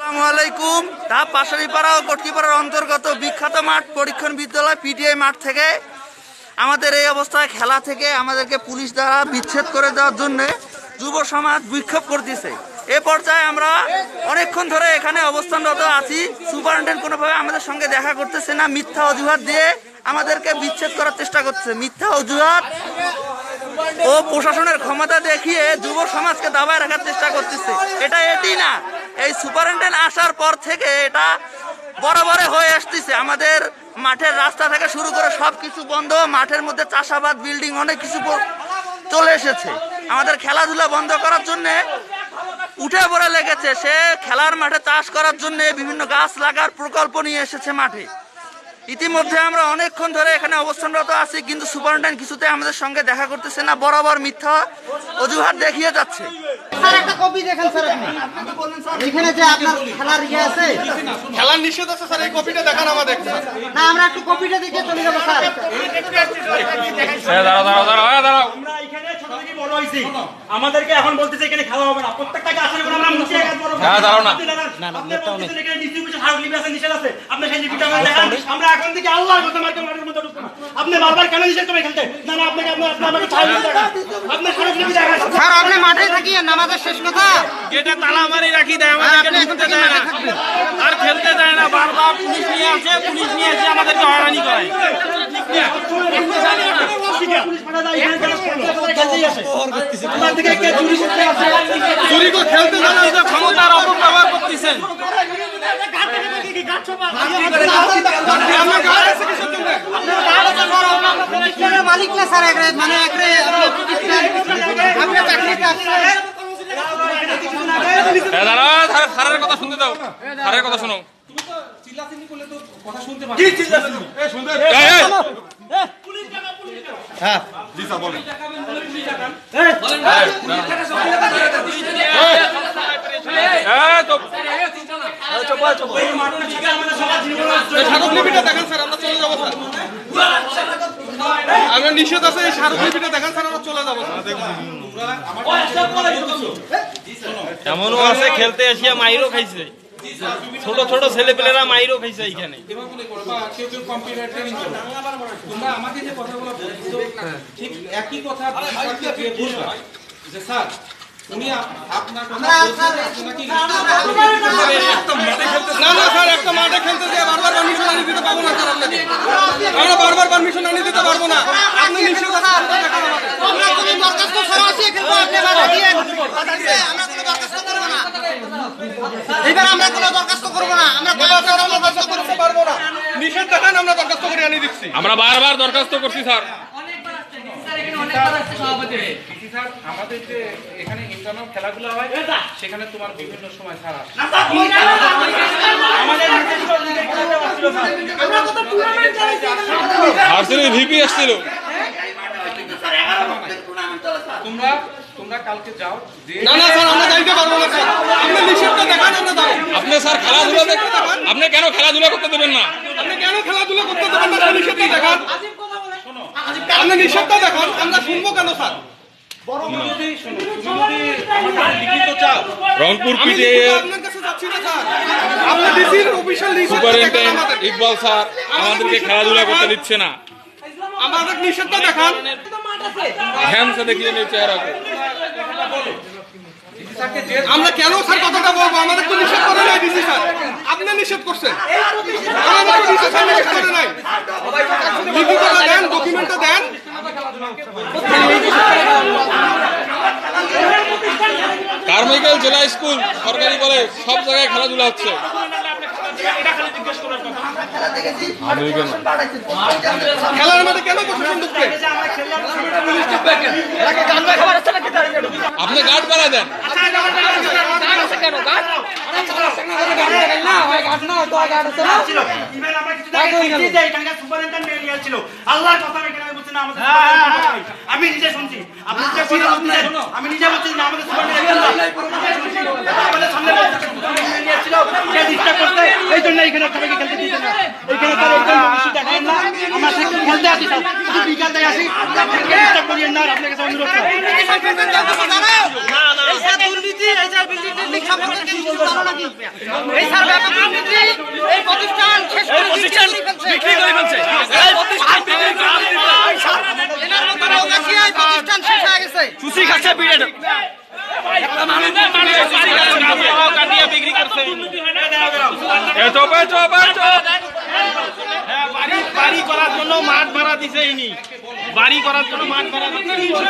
আসসালামু আলাইকুম। তা পাশারিপাড়া ও কটকিপাড়ার অন্তর্গত বিখ্যাত মাঠ পরীক্ষণ বিদ্যালয় পিটিআই মাঠ থেকে আমাদের এই অবস্থায় খেলা থেকে আমাদেরকে পুলিশ দ্বারা বিচ্ছেদ করে দেওয়ার জন্য যুব সমাজ বিক্ষোভ করতেছে। এ পর্যায়ে আমরা অনেকক্ষণ ধরে এখানে অবস্থানরত আছি। সুপারিনটেন্ডেন্ট কোনোভাবে আমাদের সঙ্গে দেখা করতেছে না, মিথ্যা অজুহাত দিয়ে আমাদেরকে বিচ্ছেদ করার চেষ্টা করছে। মিথ্যা অজুহাত ও প্রশাসনের ক্ষমতা দেখিয়ে যুব সমাজকে দাবায় রাখার চেষ্টা করতেছে। এটি না, এই সুপারিনটেন্ডেন্ট আসার পর থেকে এটা বরাবরে হয়ে আসতেছে। আমাদের মাঠের রাস্তা থেকে শুরু করে সবকিছু বন্ধ, মাঠের মধ্যে চাষাবাদ বিল্ডিং অনেক কিছু চলে এসেছে। আমাদের খেলাধুলা বন্ধ করার জন্য উঠে পড়ে লেগেছে। সে খেলার মাঠে চাষ করার জন্য বিভিন্ন গাছ লাগার প্রকল্প নিয়ে এসেছে মাঠে। ইতিমধ্যে আমরা অনেকক্ষণ ধরে এখানে অবস্থানরত আছি, কিন্তু সুপারিনটেন্ডেন্ট কিছুতে আমাদের সঙ্গে দেখা করতেছে না, বরাবর মিথ্যা অজুহাত দেখিয়ে যাচ্ছে। স্যার একটা কপি দেখেন স্যার, আপনি এখানে যে আপনার খেলার ইয়ে আছে, খেলার নিষেধ আছে স্যার, এই কপিটা দেখান আমাদের। না আমরা একটু কপিটা দেখে চলে যাবো স্যার। দাঁড়াও। আমরা এখানে ছোট থেকে বড় হইছি, আমাদেরকে এখন বলতেছে এখানে খেলা হবে না। প্রত্যেকটাকে আসলে করে আমরা মুছে এক বড় দাঁড়াও না। আপনারা বলতেছেন এখানে ডিস্ট্রিবিউশন হাউস লিবি আছে, নিষেধ আছে। আপনি সেই লিবিটা আমরা দেখান। আমরা এখন থেকে আল্লাহর কথা মার্কে মাঠের মধ্যে ঢুকবো না। আপনি বারবার কেন নিষেধ করে খেলতে? না না, আপনাকে আমাকে ছাড় দিতে দেখান। আপনি হাউস লিবি দেখান। স্যার আপনি মাঠে থাকি নামাজের শেষ কথা, গেটে তালা মারি রাখি দেয়, আমাদেরকে ঢুকতে দেয় না আর খেলতে দেয় না। বারবার পুলিশ নিয়ে আসে, পুলিশ নিয়ে এসে আমাদেরকে হয়রানি করে। ক্ষমতার অপব্যবহার করতেছেন। মালিক না স্যার, মানে স্যারের কথা শুনতে দাও, স্যারের কথা শোনো। আমরা নিষেধ আছে, এই স্মারকলিপিটা দেখান স্যার, আমরা চলে যাবো। এমনও আছে খেলতে এসে মাইরও খাইছে, ছোট ছোট ছেলে পেলেরা মাইরও খাইছে এইখানে। আমাকে যে কথাগুলো বলছো ঠিক একই কথা যে স্যার উনি আপনার কথা বলছেন নাকি না না স্যার, একটা মাঠে খেলতে যে বারবার পারমিশন আনি দিতে পারবো না স্যার আপনাকে। আমরা বারবার পারমিশন আনি দিতে পারবো না। আপনি নিষেধ আমরা কোনো দরখাস্ত ছাড়া আসি খেলবো, আপনি বাধা দিয়ে আমরা কোনো দরখাস্ত করবো না। এবার আমরা কোনো দরখাস্ত করবো না, আমরা দরখাস্ত করতে পারবো না। নিষেধ দেখান, আমরা দরখাস্ত করে আনি দিচ্ছি। আমরা বারবার দরখাস্ত করছি স্যার। আমাদের যে এখানে ইন্টারনাল খেলাগুলো হয় সেখানে তোমার বিভিন্ন সময় স্যার আসে। ভিপি আসছিল। তোমরা কালকে যাও। না না স্যার, আমরা যাইতে পারবো না স্যার। আপনি নিষেধটা দেখান, আমরা যাই। আপনি স্যার খেলাধুলা দেখতে দেখান। আপনি কেন খেলাধুলা করতে দেবেন না? আপনি কেন খেলাধুলা করতে দেবেন না? নিষেধটা দেখান, আপনি নিষেধটা দেখান, আমরা শুনবো কেন sir? Rangpur superintendent Iqbal sir আমাদেরকে খেলাধুলা করতে দিচ্ছে না। আমাদের নিষেধটা দেখান, হ্যান্ডসে দেখিয়ে নিয়ে চেহারা। আমরা কেন স্যার কথাটা বলবো? আমাদের তো নিষেধ করে নাই ডিসি স্যার, আপনি নিষেধ করছেন। আমাদের তো ডিসি স্যার নিষেধ করে নাই। লিখিতটা দেন, ডকুমেন্টটা দেন। কারমাইকেল জেলা স্কুল সরকারি কলেজ সব জায়গায় খেলাধুলা হচ্ছে। খেলার মাঠে কেন প্রশাসন ঢুকবে? আপনি গার্ড বাড়া দেন। আমি নিজে শুনছি, আমি নিজে বলছি না আমাদের সামনে এই জন্য এখানে সবাইকে খেলতে দিতে না। এখানে তার দেখেন না, আমরা খেলতে আসি শুধু বিকালে আসি, করিয়েন না। আপনার কাছে অনুরোধ আপনাদের কি কিছু জানো নাকি? এই স্যার ব্যাপক দুর্নীতি, এই প্রতিষ্ঠান শেষ করে বিক্রি করে ফেলছে। এনার মতো রোগাছিয়া এই প্রতিষ্ঠান শেষ হয়ে গেছে। সুসি খাচ্ছে পিরিয়ড বিক্রি করছে বাড়ি করার জন্য মাঠ ভাড়া দিছে ইনি, বাড়ি করার জন্য মাঠ ভাড়া দিচ্ছে।